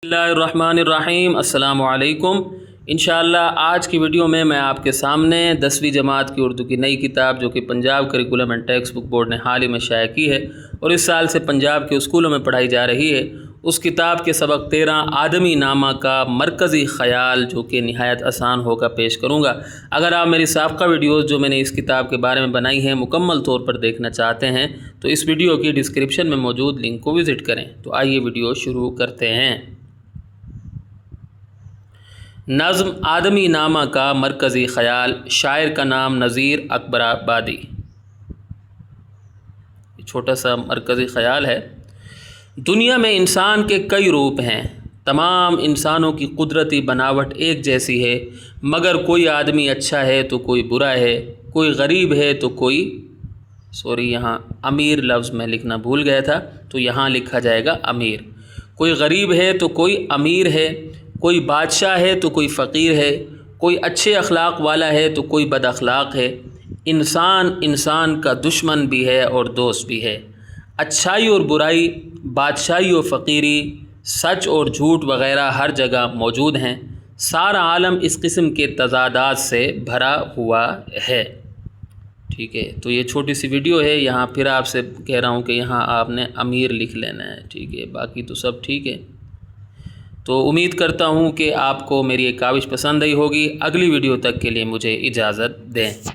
बिस्मिल्लाहिर्रहमानिर्रहीम अस्सलामु अलैकुम। इंशाअल्लाह आज की वीडियो में मैं आपके सामने 10वीं जमात की उर्दू की नई किताब जो कि Punjab curriculum and text book board ने हाल ही में शाया की है और इस साल से पंजाब के स्कूलों में पढ़ाई जा रही है, उस किताब के सबक 13 आदमी नामा का मरकज़ी ख़याल जो कि नहायत आसान होगा पेश करूँगा। अगर आप मेरी साबका वीडियोज़ जो मैंने इस किताब के बारे में बनाई हैं मुकम्मल तौर पर देखना चाहते हैं तो इस वीडियो की डिस्क्रिप्शन में मौजूद लिंक को विज़िट करें। तो आइए वीडियो शुरू करते हैं। नज़्म आदमी नामा का मरकज़ी ख़याल, शायर का नाम नज़ीर अकबराबादी। छोटा सा मरकज़ी ख़याल है। दुनिया में इंसान के कई रूप हैं, तमाम इंसानों की कुदरती बनावट एक जैसी है, मगर कोई आदमी अच्छा है तो कोई बुरा है, कोई गरीब है तो कोई यहाँ अमीर लफ्ज़ में लिखना भूल गया था तो यहाँ लिखा जाएगा अमीर। कोई गरीब है तो कोई अमीर है, कोई बादशाह है तो कोई फ़कीर है, कोई अच्छे अखलाक वाला है तो कोई बद अखलाक है। इंसान इंसान का दुश्मन भी है और दोस्त भी है। अच्छाई और बुराई, बादशाही और फ़कीरी, सच और झूठ वग़ैरह हर जगह मौजूद हैं। सारा आलम इस किस्म के तज़ादात से भरा हुआ है। ठीक है, तो ये छोटी सी वीडियो है। यहाँ फिर आपसे कह रहा हूँ कि यहाँ आपने अमीर लिख लेना है। ठीक है, बाकी तो सब ठीक है। तो उम्मीद करता हूँ कि आपको मेरी ये काविश पसंद आई होगी। अगली वीडियो तक के लिए मुझे इजाज़त दें।